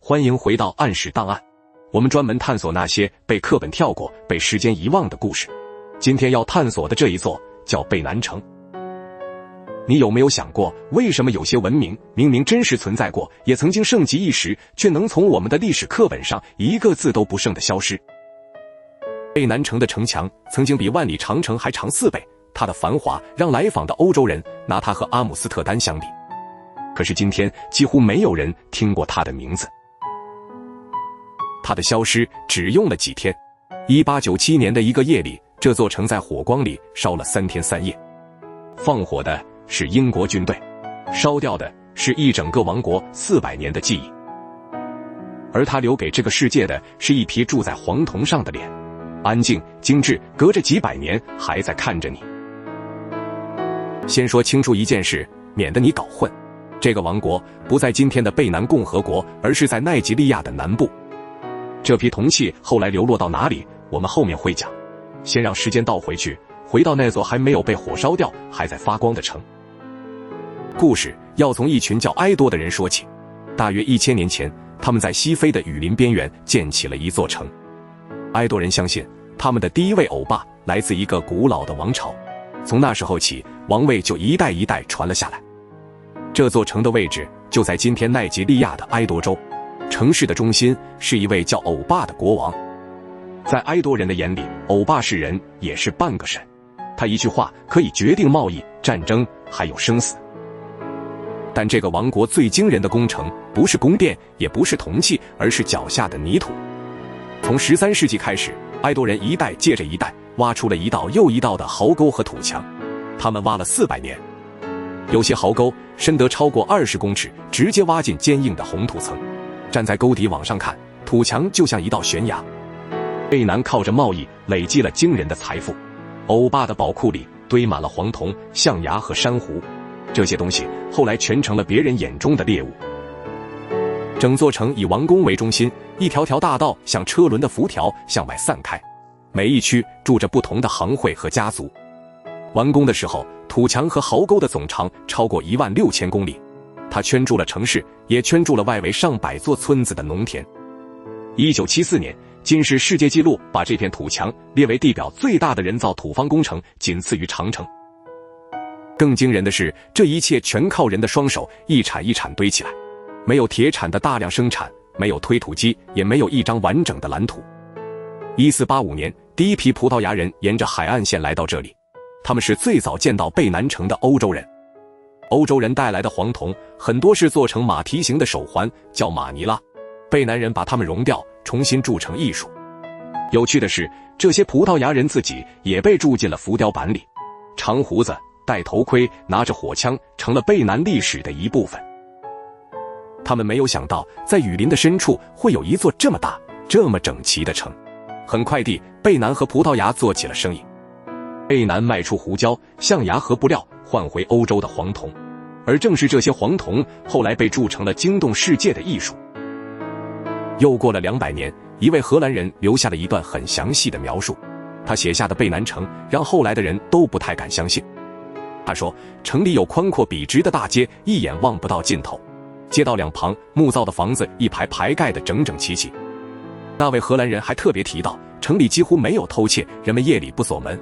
欢迎回到暗史档案，我们专门探索那些被课本跳过、被时间遗忘的故事。今天要探索的这一座叫贝南城。你有没有想过，为什么有些文明明明真实存在过，也曾经盛极一时，却能从我们的历史课本上一个字都不剩地消失？贝南城的城墙曾经比万里长城还长4倍，它的繁华让来访的欧洲人拿它和阿姆斯特丹相比。可是今天几乎没有人听过它的名字。它的消失只用了几天。1897年的一个夜里，这座城在火光里烧了3天3夜。放火的是英国军队，烧掉的是一整个王国400年的记忆。而它留给这个世界的是一批住在黄铜上的脸，安静、精致，隔着几百年还在看着你。先说清楚一件事，免得你搞混。这个王国不在今天的贝南共和国，而是在奈及利亚的南部。这批铜器后来流落到哪里，我们后面会讲。先让时间倒回去，回到那座还没有被火烧掉、还在发光的城。故事要从一群叫埃多的人说起。大约1000年前，他们在西非的雨林边缘建起了一座城。埃多人相信，他们的第一位欧巴来自一个古老的王朝，从那时候起，王位就一代一代传了下来。这座城的位置就在今天奈及利亚的埃多州。城市的中心是一位叫欧巴的国王。在埃多人的眼里，欧巴是人，也是半个神。他一句话可以决定贸易、战争，还有生死。但这个王国最惊人的工程，不是宫殿，也不是铜器，而是脚下的泥土。从13世纪开始，埃多人一代接着一代，挖出了一道又一道的壕沟和土墙。他们挖了400年，有些壕沟深得超过20公尺，直接挖进坚硬的红土层。站在沟底往上看，土墙就像一道悬崖。贝南靠着贸易累积了惊人的财富，欧巴的宝库里堆满了黄铜、象牙和珊瑚，这些东西后来全成了别人眼中的猎物。整座城以王宫为中心，一条条大道像车轮的辐条向外散开，每一区住着不同的行会和家族。完工的时候，土墙和壕沟的总长超过16000公里，它圈住了城市，也圈住了外围上百座村子的农田。1974年，金氏世界纪录把这片土墙列为地表最大的人造土方工程，仅次于长城。更惊人的是，这一切全靠人的双手一铲一铲堆起来，没有铁铲的大量生产，没有推土机，也没有一张完整的蓝图。1485年，第一批葡萄牙人沿着海岸线来到这里，他们是最早见到贝南城的欧洲人。欧洲人带来的黄铜很多是做成马蹄形的手环，叫马尼拉。贝南人把它们熔掉，重新铸成艺术。有趣的是，这些葡萄牙人自己也被铸进了浮雕版里。长胡子、戴头盔、拿着火枪，成了贝南历史的一部分。他们没有想到，在雨林的深处会有一座这么大、这么整齐的城。很快地，贝南和葡萄牙做起了生意。贝南卖出胡椒、象牙和布料，换回欧洲的黄铜。而正是这些黄铜，后来被铸成了惊动世界的艺术。又过了200年，一位荷兰人留下了一段很详细的描述。他写下的贝南城让后来的人都不太敢相信。他说，城里有宽阔笔直的大街，一眼望不到尽头。街道两旁木造的房子一排排盖得整整齐齐。那位荷兰人还特别提到，城里几乎没有偷窃，人们夜里不锁门。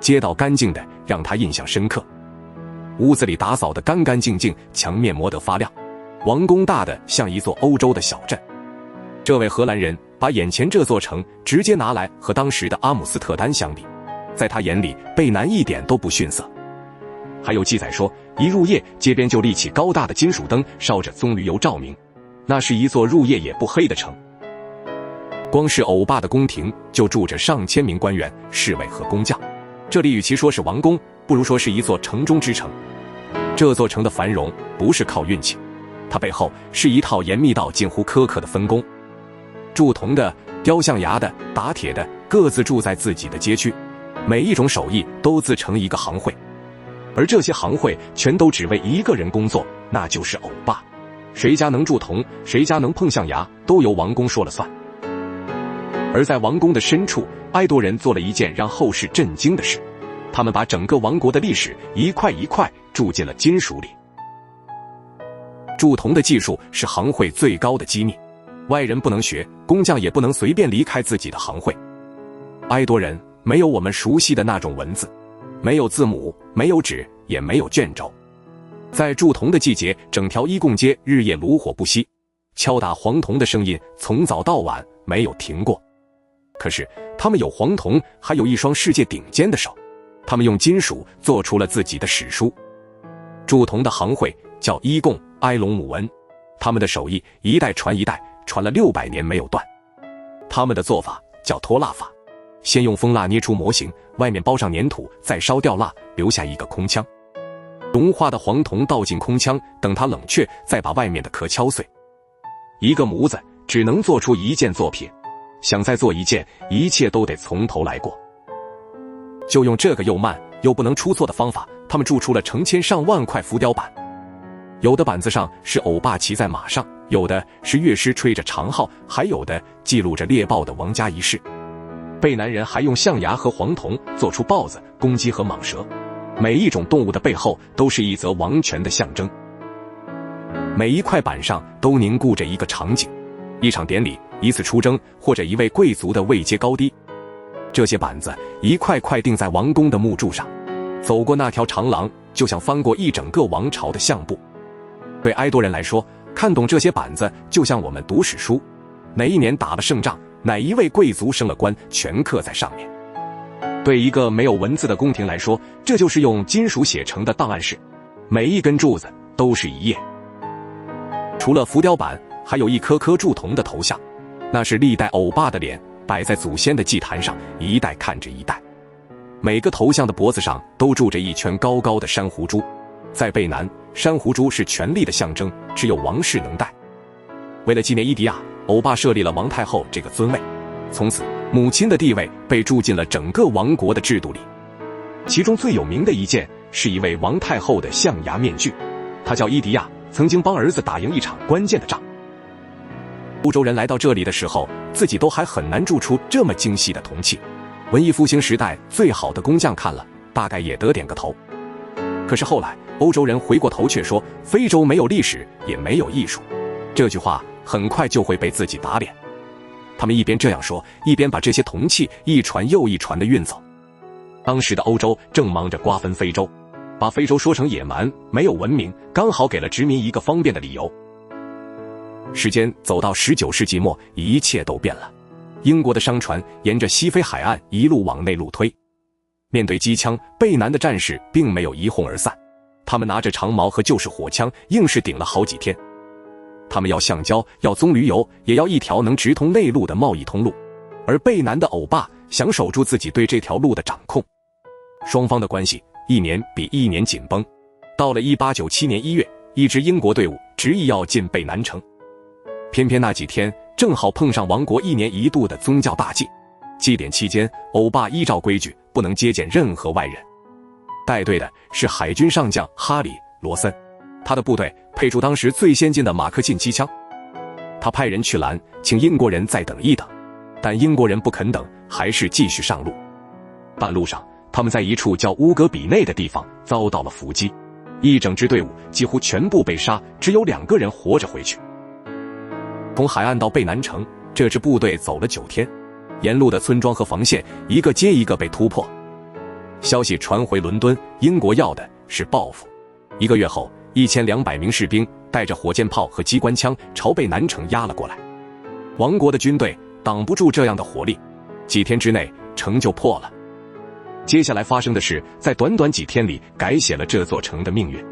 街道干净的让他印象深刻，屋子里打扫得干干净净，墙面磨得发亮。王宫大的像一座欧洲的小镇。这位荷兰人把眼前这座城直接拿来和当时的阿姆斯特丹相比，在他眼里，贝南一点都不逊色。还有记载说，一入夜，街边就立起高大的金属灯，烧着棕榈油照明，那是一座入夜也不黑的城。光是欧巴的宫廷就住着上千名官员、侍卫和工匠。这里与其说是王宫，不如说是一座城中之城。这座城的繁荣不是靠运气，它背后是一套严密到近乎苛刻的分工。铸铜的、雕象牙的、打铁的，各自住在自己的街区，每一种手艺都自成一个行会。而这些行会全都只为一个人工作，那就是欧巴。谁家能铸铜，谁家能碰象牙，都由王宫说了算。而在王宫的深处，埃多人做了一件让后世震惊的事，他们把整个王国的历史一块一块铸进了金属里。铸铜的技术是行会最高的机密，外人不能学，工匠也不能随便离开自己的行会。埃多人没有我们熟悉的那种文字，没有字母，没有纸，也没有卷轴。在铸铜的季节，整条伊贡街日夜炉火不息，敲打黄铜的声音从早到晚没有停过。可是他们有黄铜，还有一双世界顶尖的手，他们用金属做出了自己的史书。铸铜的行会叫伊贡埃隆姆文，他们的手艺一代传一代，传了600年没有断。他们的做法叫脱蜡法，先用蜂蜡捏出模型，外面包上粘土，再烧掉蜡，留下一个空腔。融化的黄铜倒进空腔，等它冷却，再把外面的壳敲碎。一个模子只能做出一件作品，想再做一件，一切都得从头来过。就用这个又慢又不能出错的方法，他们铸出了成千上万块浮雕板。有的板子上是欧巴骑在马上，有的是乐师吹着长号，还有的记录着猎豹的王家仪式。贝南人还用象牙和黄铜做出豹子、公鸡和蟒蛇，每一种动物的背后都是一则王权的象征。每一块板上都凝固着一个场景，一场典礼，一次出征，或者一位贵族的位阶高低。这些板子一块块钉在王宫的木柱上，走过那条长廊，就像翻过一整个王朝的相簿。对埃多人来说，看懂这些板子就像我们读史书，哪一年打了胜仗，哪一位贵族升了官，全刻在上面。对一个没有文字的宫廷来说，这就是用金属写成的档案室，每一根柱子都是一页。除了浮雕板，还有一颗颗铸铜的头像，那是历代欧巴的脸，摆在祖先的祭坛上，一代看着一代。每个头像的脖子上都住着一圈高高的珊瑚珠，在贝南，珊瑚珠是权力的象征，只有王室能戴。为了纪念伊迪亚，欧巴设立了王太后这个尊位，从此母亲的地位被注进了整个王国的制度里。其中最有名的一件是一位王太后的象牙面具，她叫伊迪亚，曾经帮儿子打赢一场关键的仗。欧洲人来到这里的时候，自己都还很难铸出这么精细的铜器。文艺复兴时代最好的工匠看了，大概也得点个头。可是后来欧洲人回过头却说，非洲没有历史，也没有艺术。这句话很快就会被自己打脸。他们一边这样说，一边把这些铜器一传又一传地运走。当时的欧洲正忙着瓜分非洲，把非洲说成野蛮，没有文明，刚好给了殖民一个方便的理由。时间走到19世纪末，一切都变了。英国的商船沿着西非海岸一路往内陆推，面对机枪，贝南的战士并没有一哄而散，他们拿着长矛和旧式火枪，硬是顶了好几天。他们要橡胶，要棕榈油，也要一条能直通内陆的贸易通路，而贝南的欧巴想守住自己对这条路的掌控。双方的关系一年比一年紧绷。到了1897年1月，一支英国队伍执意要进贝南城，偏偏那几天正好碰上王国1年1度的宗教大祭。祭典期间，欧巴依照规矩不能接见任何外人。带队的是海军上将哈里·罗森，他的部队配出当时最先进的马克沁机枪。他派人去拦，请英国人再等一等，但英国人不肯等，还是继续上路。半路上，他们在一处叫乌格比内的地方遭到了伏击，一整支队伍几乎全部被杀，只有2个人活着回去。从海岸到贝南城，这支部队走了9天，沿路的村庄和防线一个接一个被突破。消息传回伦敦，英国要的是报复。1个月后，1200名士兵带着火箭炮和机关枪朝贝南城压了过来。王国的军队挡不住这样的火力，几天之内城就破了。接下来发生的事，在短短几天里改写了这座城的命运。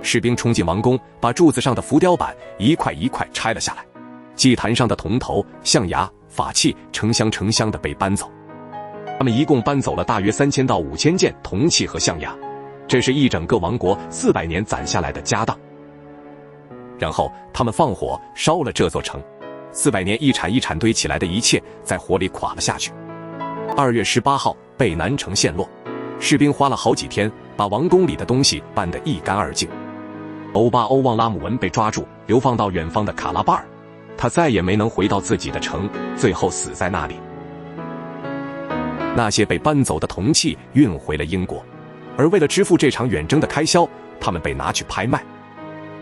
士兵冲进王宫，把柱子上的浮雕板一块一块拆了下来，祭坛上的铜头、象牙、法器成箱成箱的被搬走。他们一共搬走了大约3000到5000件铜器和象牙，这是一整个王国400年攒下来的家当。然后他们放火烧了这座城，400年一铲一铲堆起来的一切在火里垮了下去。2月18号，贝南城陷落，士兵花了好几天把王宫里的东西搬得一干二净。欧巴欧旺拉姆文被抓住，流放到远方的卡拉巴尔，他再也没能回到自己的城，最后死在那里。那些被搬走的铜器运回了英国，而为了支付这场远征的开销，他们被拿去拍卖。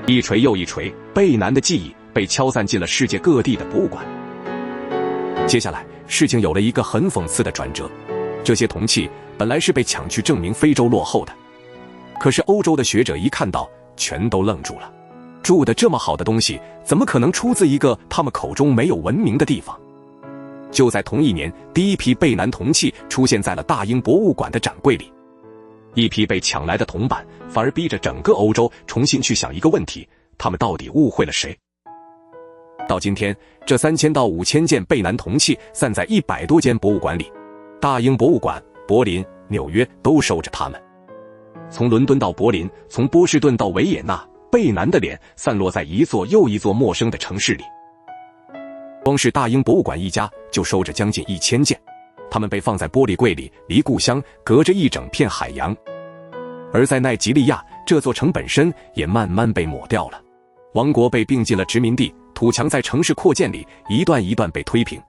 一锤又一锤，贝南的记忆被敲散进了世界各地的博物馆。接下来，事情有了一个很讽刺的转折，这些铜器本来是被抢去证明非洲落后的，可是欧洲的学者一看到，全都愣住了。铸的这么好的东西，怎么可能出自一个他们口中没有文明的地方？就在同一年，第一批贝南铜器出现在了大英博物馆的展柜里。一批被抢来的铜板，反而逼着整个欧洲重新去想一个问题：他们到底误会了谁？到今天，这3000到5000件贝南铜器散在100多间博物馆里，大英博物馆、柏林、纽约都收着它们。从伦敦到柏林，从波士顿到维也纳，贝南的脸散落在一座又一座陌生的城市里。光是大英博物馆一家就收着将近1000件，它们被放在玻璃柜里，离故乡隔着一整片海洋。而在奈及利亚，这座城本身也慢慢被抹掉了，王国被并进了殖民地，土墙在城市扩建里一段一段被推平。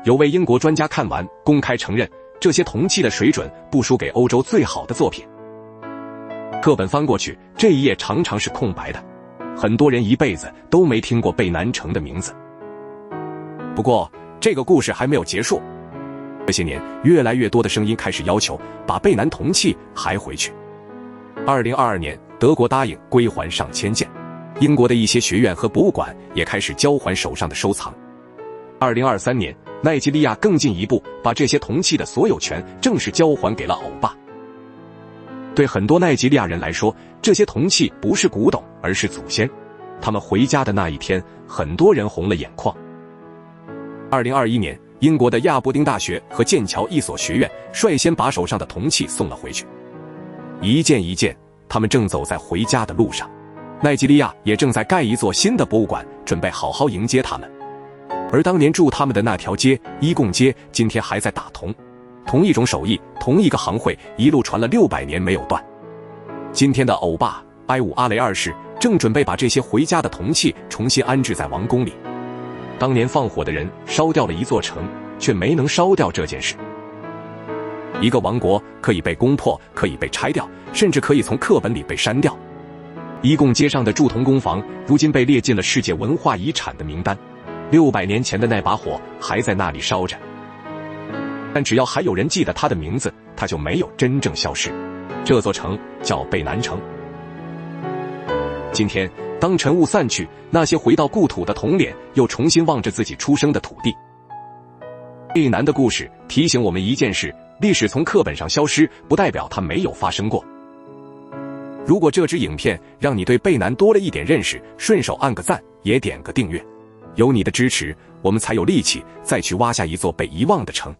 有位英国专家看完，公开承认这些铜器的水准不输给欧洲最好的作品。课本翻过去，这一页常常是空白的，很多人一辈子都没听过贝南城的名字。不过，这个故事还没有结束。这些年，越来越多的声音开始要求把贝南铜器还回去。2022年，德国答应归还上千件，英国的一些学院和博物馆也开始交还手上的收藏。2023年，奈及利亚更进一步，把这些铜器的所有权正式交还给了欧巴。对很多奈及利亚人来说，这些铜器不是古董，而是祖先。他们回家的那一天，很多人红了眼眶。2021年，英国的亚伯丁大学和剑桥一所学院率先把手上的铜器送了回去，一件一件，他们正走在回家的路上。奈及利亚也正在盖一座新的博物馆，准备好好迎接他们。而当年住他们的那条街伊贡街，今天还在打铜，同一种手艺，同一个行会，一路传了600年没有断。今天的欧巴埃武阿雷二世正准备把这些回家的铜器重新安置在王宫里。当年放火的人烧掉了一座城，却没能烧掉这件事。一个王国可以被攻破，可以被拆掉，甚至可以从课本里被删掉。伊贡街上的铸铜工坊如今被列进了世界文化遗产的名单，600年前的那把火还在那里烧着。但只要还有人记得它的名字，它就没有真正消失。这座城叫贝南城。今天，当尘雾散去，那些回到故土的铜脸又重新望着自己出生的土地。贝南的故事提醒我们一件事：历史从课本上消失，不代表它没有发生过。如果这支影片让你对贝南多了一点认识，顺手按个赞，也点个订阅。有你的支持，我们才有力气再去挖下一座被遗忘的城。